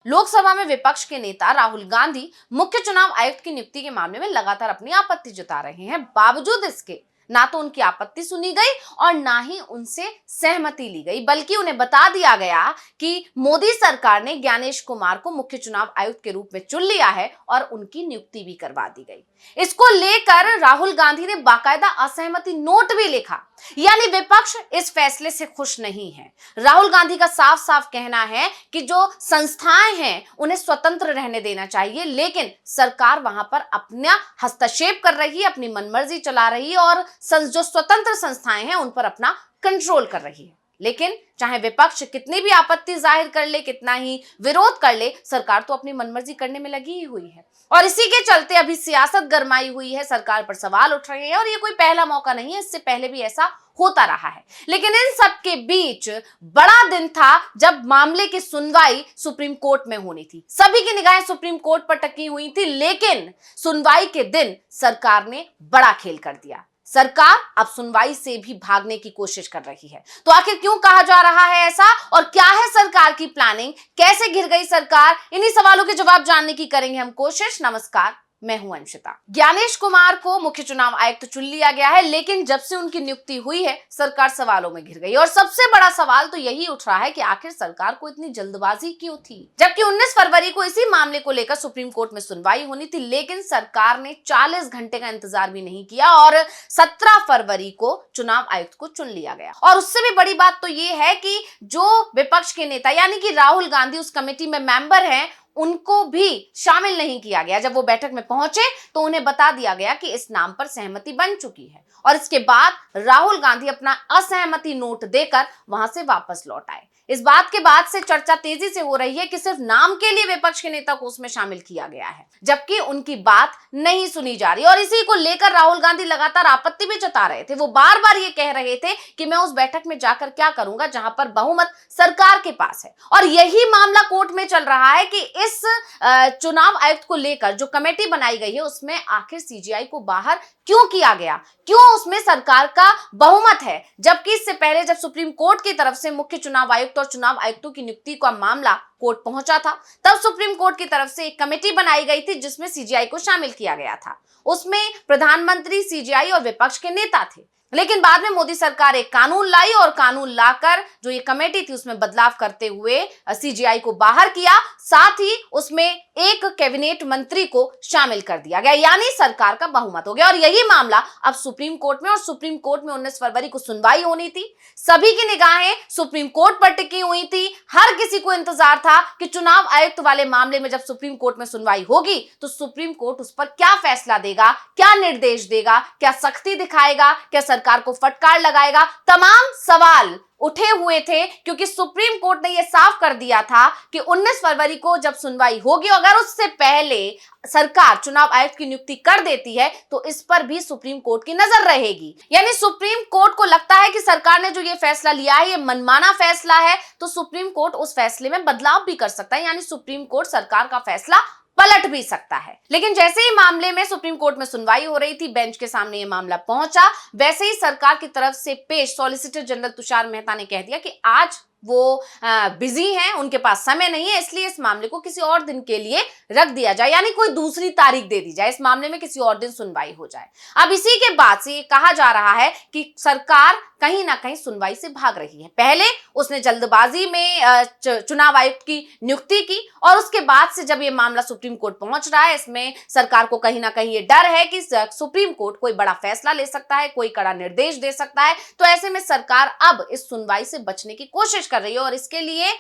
लोकसभा में विपक्ष के नेता राहुल गांधी मुख्य चुनाव आयुक्त की नियुक्ति के मामले में लगातार अपनी आपत्ति जता रहे हैं। बावजूद इसके ना तो उनकी आपत्ति सुनी गई और ना ही उनसे सहमति ली गई, बल्कि उन्हें बता दिया गया कि मोदी सरकार ने ज्ञानेश कुमार को मुख्य चुनाव आयुक्त के रूप में चुन लिया है और उनकी नियुक्ति भी करवा दी गई। इसको लेकर राहुल गांधी ने बाकायदा असहमति नोट भी लिखा, यानी विपक्ष इस फैसले से खुश नहीं है। राहुल गांधी का साफ साफ कहना है कि जो संस्थाएं हैं उन्हें स्वतंत्र रहने देना चाहिए, लेकिन सरकार वहां पर अपना हस्तक्षेप कर रही है, अपनी मनमर्जी चला रही है और जो स्वतंत्र संस्थाएं हैं उन पर अपना कंट्रोल कर रही है। लेकिन चाहे विपक्ष कितनी भी आपत्ति जाहिर कर ले, कितना ही विरोध कर ले, सरकार तो अपनी मनमर्जी करने में लगी ही हुई है और इसी के चलते अभी सियासत गरमाई हुई है, सरकार पर सवाल उठ रहे हैं और ये कोई पहला मौका नहीं है, इससे पहले भी ऐसा होता रहा है। लेकिन इन सब के बीच बड़ा दिन था जब मामले की सुनवाई सुप्रीम कोर्ट में होनी थी। सभी की निगाहें सुप्रीम कोर्ट पर टकी हुई थी, लेकिन सुनवाई के दिन सरकार ने बड़ा खेल कर दिया। सरकार अब सुनवाई से भी भागने की कोशिश कर रही है। तो आखिर क्यों कहा जा रहा है ऐसा और क्या है सरकार की प्लानिंग, कैसे घिर गई सरकार, इन्हीं सवालों के जवाब जानने की करेंगे हम कोशिश। नमस्कार, मैं हूं अंशिता। ज्ञानेश कुमार को मुख्य चुनाव आयुक्त चुन लिया गया है, लेकिन जब से उनकी नियुक्ति हुई है सरकार सवालों में घिर गई और सबसे बड़ा सवाल तो यही उठ रहा है कि आखिर सरकार को इतनी जल्दबाजी क्यों थी, जबकि 19 फरवरी को इसी मामले को लेकर सुप्रीम कोर्ट में सुनवाई होनी थी। लेकिन सरकार ने 40 घंटे का इंतजार भी नहीं किया और 17 फरवरी को चुनाव आयुक्त को चुन लिया गया। और उससे भी बड़ी बात तो ये है कि जो विपक्ष के नेता यानी कि राहुल गांधी उस कमेटी में मेंबर हैं, उनको भी शामिल नहीं किया गया। जब वो बैठक में पहुंचे तो उन्हें बता दिया गया कि इस नाम पर सहमति बन चुकी है और इसके बाद राहुल गांधी अपना असहमति नोट देकर वहां से वापस लौट आए। इस बात के बाद से चर्चा तेजी से हो रही है कि सिर्फ नाम के लिए विपक्ष के नेता को उसमें शामिल किया गया है, जबकि उनकी बात नहीं सुनी जा रही और इसी को लेकर राहुल गांधी लगातार आपत्ति भी जता रहे थे। वो बार बार ये कह रहे थे कि मैं उस बैठक में जाकर क्या करूंगा जहां पर बहुमत सरकार के पास है। और यही मामला कोर्ट में चल रहा है कि इस चुनाव आयुक्त को लेकर जो कमेटी बनाई गई है उसमें आखिर सीजीआई को बाहर क्यों किया गया, क्यों उसमें सरकार का बहुमत है, जबकि इससे पहले जब सुप्रीम कोर्ट की तरफ से मुख्य चुनाव आयुक्त और चुनाव आयुक्तों की नियुक्ति का मामला कोर्ट पहुंचा था, तब सुप्रीम कोर्ट की तरफ से एक कमेटी बनाई गई थी जिसमें सीजीआई को शामिल किया गया था। उसमें प्रधानमंत्री, सीजीआई और विपक्ष के नेता थे। लेकिन बाद में मोदी सरकार एक कानून लाई और कानून लाकर जो ये कमेटी थी उसमें बदलाव करते हुए सीजीआई को बाहर किया, साथ ही उसमें एक कैबिनेट मंत्री को शामिल कर दिया गया, यानी सरकार का बहुमत हो गया। और यही मामला अब सुप्रीम कोर्ट में, और सुप्रीम कोर्ट में 19 फरवरी को सुनवाई होनी थी। सभी की निगाहें सुप्रीम कोर्ट पर टिकी हुई थी। हर किसी को इंतजार था कि चुनाव आयुक्त वाले मामले में जब सुप्रीम कोर्ट में सुनवाई होगी तो सुप्रीम कोर्ट उस पर क्या फैसला देगा, क्या निर्देश देगा, क्या सख्ती दिखाएगा, क्या सरकार को फटकार लगाएगा। तमाम सवाल उठे हुए थे क्योंकि सुप्रीम कोर्ट ने यह साफ कर दिया था कि 19 फरवरी को जब सुनवाई होगी, अगर उससे पहले सरकार चुनाव आयुक्त की नियुक्ति कर देती है तो इस पर भी सुप्रीम कोर्ट की नजर रहेगी। यानी सुप्रीम कोर्ट को लगता है कि सरकार ने जो ये फैसला लिया है ये मनमाना फैसला है, तो सुप्रीम कोर्ट उस फैसले में बदलाव भी कर सकता है, यानी सुप्रीम कोर्ट सरकार का फैसला पलट भी सकता है। लेकिन जैसे ही मामले में सुप्रीम कोर्ट में सुनवाई हो रही थी, बेंच के सामने ये मामला पहुंचा, वैसे ही सरकार की तरफ से पेश सॉलिसिटर जनरल तुषार मेहता ने कह दिया कि आज वो बिजी हैं, उनके पास समय नहीं है, इसलिए इस मामले को किसी और दिन के लिए रख दिया जाए, यानी कोई दूसरी तारीख दे दी जाए, इस मामले में किसी और दिन सुनवाई हो जाए। अब इसी के बाद से ये कहा जा रहा है कि सरकार कहीं ना कहीं सुनवाई से भाग रही है। पहले उसने जल्दबाजी में चुनाव आयुक्त की नियुक्ति की और उसके बाद से जब ये मामला सुप्रीम कोर्ट पहुंच रहा है, इसमें सरकार को कहीं ना कहीं ये डर है कि सुप्रीम कोर्ट कोई बड़ा फैसला ले सकता है, कोई कड़ा निर्देश दे सकता है। तो ऐसे में सरकार अब इस सुनवाई से बचने की कोशिश कर रही है और इसके लिए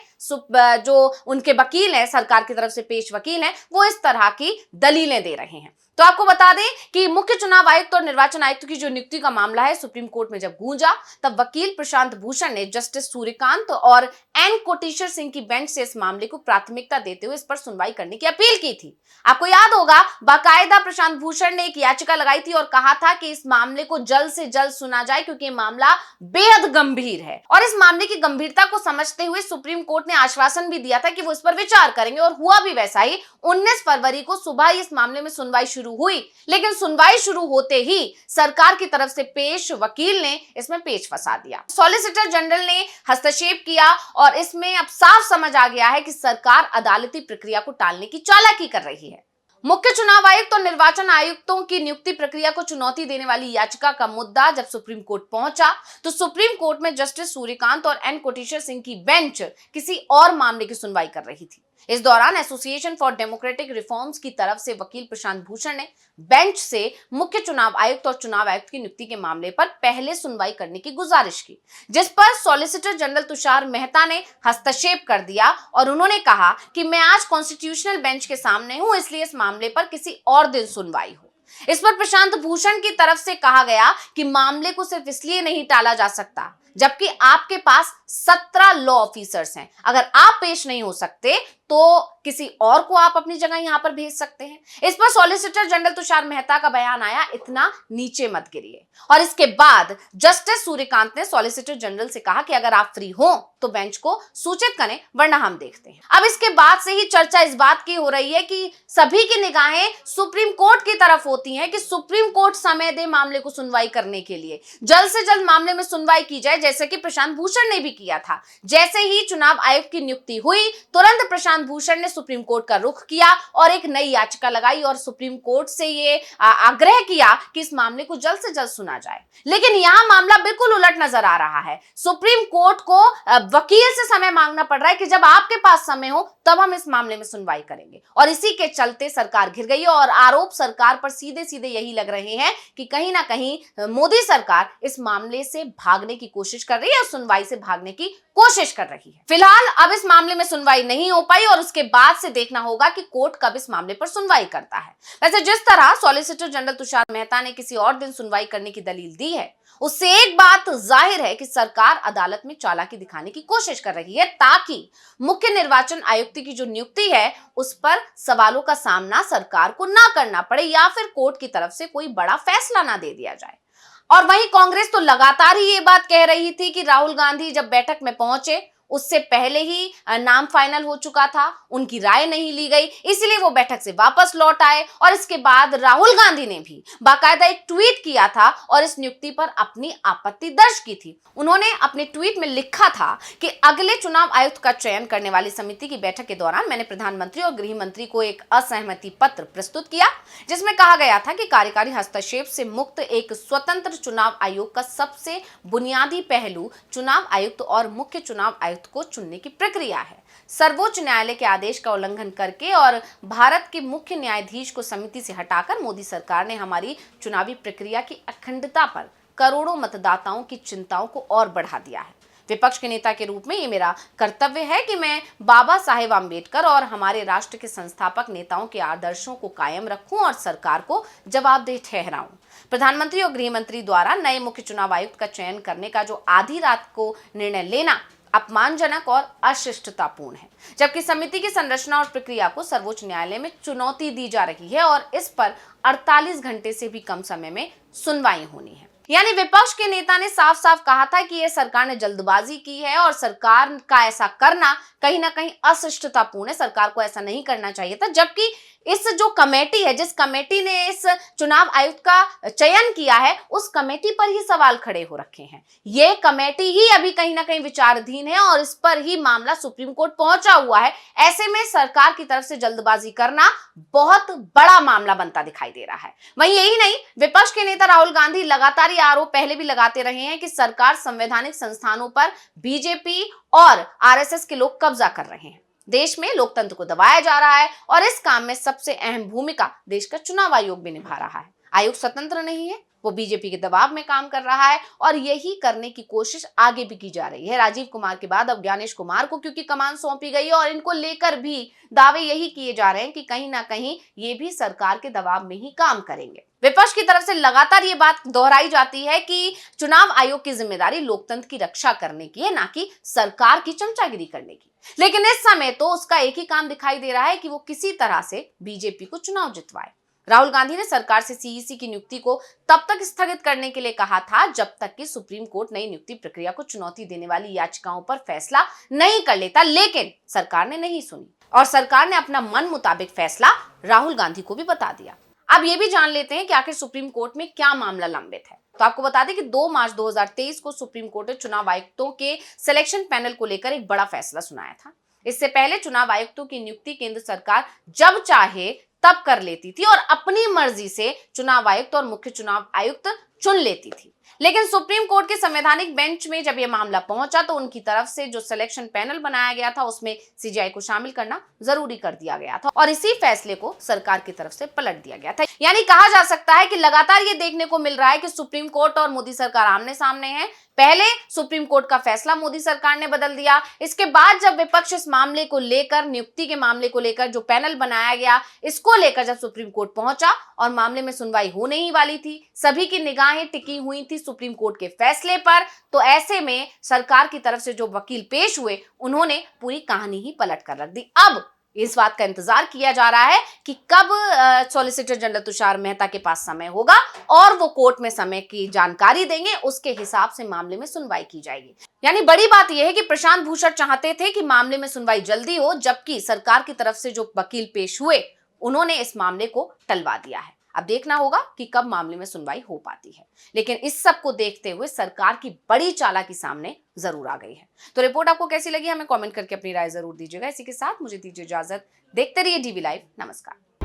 जो उनके वकील हैं, सरकार की तरफ से पेश वकील हैं, वो इस तरह की दलीलें दे रहे हैं। तो आपको बता दें कि मुख्य चुनाव आयुक्त और निर्वाचन आयुक्त की जो नियुक्ति का मामला है सुप्रीम कोर्ट में जब गूंजा, तब वकील प्रशांत भूषण ने जस्टिस सूर्यकांत और एन कोटेश्वर सिंह की बेंच से इस मामले को प्राथमिकता देते हुए इस पर सुनवाई करने की अपील की थी। आपको याद होगा, बाकायदा प्रशांत भूषण ने एक याचिका लगाई थी और कहा था कि इस मामले को जल्द से जल्द सुना जाए क्योंकि ये मामला बेहद गंभीर है और इस मामले की गंभीरता को समझते हुए सुप्रीम कोर्ट ने आश्वासन भी दिया था कि वो इस पर विचार करेंगे, और हुआ भी वैसा ही। 19 फरवरी को सुबह इस मामले में सुनवाई शुरू हुई, लेकिन सुनवाई शुरू होते ही सरकार की तरफ से पेश वकील ने इसमें पेच फंसा दिया। सॉलिसिटर जनरल ने हस्तक्षेप किया और इसमें अब साफ समझ आ गया है कि सरकार अदालती प्रक्रिया को टालने की चालाकी कर रही है। मुख्य चुनाव आयुक्त और निर्वाचन आयुक्तों की नियुक्ति प्रक्रिया को चुनौती देने वाली याचिका का मुद्दा जब सुप्रीम कोर्ट पहुंचा, तो सुप्रीम कोर्ट में जस्टिस सूर्यकांत और एन कोटेश्वर सिंह की बेंच किसी और मामले की सुनवाई कर रही थी। इस दौरान एसोसिएशन फॉर डेमोक्रेटिक रिफॉर्म्स की तरफ से वकील प्रशांत भूषण ने बेंच से मुख्य चुनाव आयुक्त और चुनाव आयुक्त की नियुक्ति के मामले पर पहले सुनवाई करने की गुजारिश की, जिस पर सॉलिसिटर जनरल तुषार मेहता ने हस्तक्षेप कर दिया और उन्होंने कहा कि मैं आज कॉन्स्टिट्यूशनल बेंच के सामने हूं, इसलिए इस मामले पर किसी और दिन सुनवाई हो। इस पर प्रशांत भूषण की तरफ से कहा गया कि मामले को सिर्फ इसलिए नहीं टाला जा सकता जबकि आपके पास 17 लॉ ऑफिसर्स हैं। अगर आप पेश नहीं हो सकते तो किसी और को आप अपनी जगह यहां पर भेज सकते हैं। इस पर सॉलिसिटर जनरल तुषार मेहता का बयान आया, इतना नीचे मत गिरिए। और इसके बाद जस्टिस सूर्यकांत ने सॉलिसिटर जनरल से कहा कि अगर आप फ्री हो तो बेंच को सूचित करें, वरना हम देखते हैं। अब इसके बाद से ही चर्चा इस बात की हो रही है कि सभी की निगाहें सुप्रीम कोर्ट की तरफ होती हैं कि सुप्रीम कोर्ट समय दे मामले को सुनवाई करने के लिए, जल्द से जल्द मामले में सुनवाई की जाए, जैसे कि प्रशांत भूषण ने भी किया था। जैसे ही चुनाव आयुक्त की नियुक्ति हुई, तुरंत प्रशांत भूषण ने सुप्रीम कोर्ट का रुख किया और एक नई याचिका लगाई और सुप्रीम कोर्ट से ये आग्रह किया कि इस मामले को जल्द से जल्द सुना जाए। लेकिन यहां मामला बिल्कुल उलट नजर आ रहा है। सुप्रीम कोर्ट को वकील से समय मांगना पड़ रहा है कि जब आपके पास समय हो तब हम इस मामले में सुनवाई करेंगे, और इसी के चलते सरकार घिर गई है। और आरोप सरकार पर सीधे सीधे यही लग रहे हैं कि कहीं ना कहीं मोदी सरकार इस मामले से भागने की कोशिश कर रही है और सुनवाई से भागने की कोशिश कर रही है। फिलहाल अब इस मामले में सुनवाई नहीं हो पाई और उसके बाद से देखना होगा कि कोर्ट कब इस मामले पर सुनवाई करता है। वैसे जिस तरह सॉलिसिटर जनरल तुषार मेहता ने किसी और दिन सुनवाई करने की दलील दी है, उससे एक बात जाहिर है कि सरकार अदालत में चालाकी दिखाने की कोशिश कर रही है ताकि मुख्य निर्वाचन आयुक्त की जो नियुक्ति है उस पर सवालों का सामना सरकार को ना करना पड़े या फिर कोर्ट की तरफ से कोई बड़ा फैसला ना दे दिया जाए। और वहीं कांग्रेस तो लगातार ही ये बात कह रही थी कि राहुल गांधी जब बैठक में पहुंचे उससे पहले ही नाम फाइनल हो चुका था, उनकी राय नहीं ली गई, इसलिए वो बैठक से वापस लौट आए। और इसके बाद राहुल गांधी ने भी बाकायदा एक ट्वीट किया था और इस नियुक्ति पर अपनी आपत्ति दर्ज की थी। उन्होंने अपने ट्वीट में लिखा था कि अगले चुनाव आयुक्त का चयन करने वाली समिति की बैठक के दौरान मैंने प्रधानमंत्री और गृह मंत्री को एक असहमति पत्र प्रस्तुत किया, जिसमें कहा गया था कि कार्यकारी हस्तक्षेप से मुक्त एक स्वतंत्र चुनाव आयोग का सबसे बुनियादी पहलू चुनाव आयुक्त और मुख्य चुनाव आयुक्त को चुनने की प्रक्रिया है। सर्वोच्च न्यायालय के आदेश का उल्लंघन करके और भारत के मुख्य न्यायाधीश को समिति से हटाकर मोदी सरकार ने हमारी चुनावी प्रक्रिया की अखंडता पर करोड़ों मतदाताओं की चिंताओं को और बढ़ा दिया है। विपक्ष के नेता के रूप में ये मेरा कर्तव्य है कि मैं बाबा साहेब आम्बेडकर और हमारे राष्ट्र के संस्थापक नेताओं के आदर्शों को कायम रखूं और सरकार को जवाबदेह ठहराऊं। प्रधानमंत्री और गृह मंत्री द्वारा नए मुख्य चुनाव आयुक्त का चयन करने का जो आधी रात को निर्णय लेना अपमानजनक और अशिष्टतापूर्ण है, जबकि समिति की संरचना और प्रक्रिया को सर्वोच्च न्यायालय में चुनौती दी जा रही है और इस पर 48 घंटे से भी कम समय में सुनवाई होनी है। यानी विपक्ष के नेता ने साफ साफ कहा था कि यह सरकार ने जल्दबाजी की है और सरकार का ऐसा करना कहीं ना कहीं अशिष्टतापूर्ण है, सरकार को ऐसा नहीं करना चाहिए था। जबकि इस जो कमेटी है, जिस कमेटी ने इस चुनाव आयुक्त का चयन किया है, उस कमेटी पर ही सवाल खड़े हो रखे हैं। ये कमेटी ही अभी कहीं ना कहीं विचाराधीन है और इस पर ही मामला सुप्रीम कोर्ट पहुंचा हुआ है। ऐसे में सरकार की तरफ से जल्दबाजी करना बहुत बड़ा मामला बनता दिखाई दे रहा है। वहीं यही नहीं, विपक्ष के नेता राहुल गांधी लगातार ये आरोप पहले भी लगाते रहे हैं कि सरकार संवैधानिक संस्थानों पर बीजेपी और आरएसएस के लोग कब्जा कर रहे हैं। देश में लोकतंत्र को दबाया जा रहा है और इस काम में सबसे अहम भूमिका देश का चुनाव आयोग भी निभा रहा है। आयोग स्वतंत्र नहीं है, वो बीजेपी के दबाव में काम कर रहा है और यही करने की कोशिश आगे भी की जा रही है। राजीव कुमार के बाद अब ज्ञानेश कुमार को क्योंकि कमान सौंपी गई है और इनको लेकर भी दावे यही किए जा रहे हैं कि कहीं ना कहीं ये भी सरकार के दबाव में ही काम करेंगे। विपक्ष की तरफ से लगातार ये बात दोहराई जाती है कि चुनाव आयोग की जिम्मेदारी लोकतंत्र की रक्षा करने की है, ना कि सरकार की चमचागिरी करने की। लेकिन इस समय तो उसका एक ही काम दिखाई दे रहा है कि वो किसी तरह से बीजेपी को चुनाव जितवाए। राहुल गांधी ने सरकार से सीईसी की नियुक्ति को तब तक स्थगित करने के लिए कहा था जब तक कि सुप्रीम कोर्ट नई नियुक्ति प्रक्रिया को चुनौती देने वाली याचिकाओं पर फैसला नहीं कर लेता, लेकिन सरकार ने नहीं सुनी और सरकार ने अपना मन मुताबिक फैसला राहुल गांधी को भी बता दिया। अब ये भी जान लेते हैं कि आखिर सुप्रीम कोर्ट में क्या मामला लंबित है। तो आपको बता दें कि 2 मार्च 2023 को सुप्रीम कोर्ट ने चुनाव आयुक्तों के सिलेक्शन पैनल को लेकर एक बड़ा फैसला सुनाया था। इससे पहले चुनाव आयुक्तों की नियुक्ति केंद्र सरकार जब चाहे तब कर लेती थी और अपनी मर्जी से चुनाव आयुक्त और मुख्य चुनाव आयुक्त चुन लेती थी। लेकिन सुप्रीम कोर्ट के संवैधानिक बेंच में जब यह मामला पहुंचा तो उनकी तरफ से जो सिलेक्शन पैनल बनाया गया था उसमें सीजीआई को शामिल करना जरूरी कर दिया गया था और इसी फैसले को सरकार की तरफ से पलट दिया गया था। यानी कहा जा सकता है कि लगातार ये देखने को मिल रहा है कि सुप्रीम कोर्ट और मोदी सरकार आमने सामने है। पहले सुप्रीम कोर्ट का फैसला मोदी सरकार ने बदल दिया, इसके बाद जब विपक्ष इस मामले को लेकर, नियुक्ति के मामले को लेकर जो पैनल बनाया गया इसको लेकर जब सुप्रीम कोर्ट पहुंचा और मामले में सुनवाई होने ही वाली थी, सभी की निगाहें टिकी हुई थी सुप्रीम कोर्ट के फैसले पर, तो ऐसे में सरकार की तरफ से जो वकील पेश हुए उन्होंने पूरी कहानी ही पलट कर रख दी। अब इस बात का इंतजार किया जा रहा है कि कब सॉलिसिटर जनरल तुषार मेहता के पास समय होगा और वो कोर्ट में समय की जानकारी देंगे, उसके हिसाब से मामले में सुनवाई की जाएगी। यानी बड़ी बात यह है कि प्रशांत भूषण चाहते थे कि मामले में सुनवाई जल्दी हो, जबकि सरकार की तरफ से जो वकील पेश हुए उन्होंने इस मामले को टलवा दिया है। अब देखना होगा कि कब मामले में सुनवाई हो पाती है, लेकिन इस सब को देखते हुए सरकार की बड़ी चालाकी सामने जरूर आ गई है। तो रिपोर्ट आपको कैसी लगी हमें कमेंट करके अपनी राय जरूर दीजिएगा। इसी के साथ मुझे दीजिए इजाजत। देखते रहिए डीवी लाइव। नमस्कार।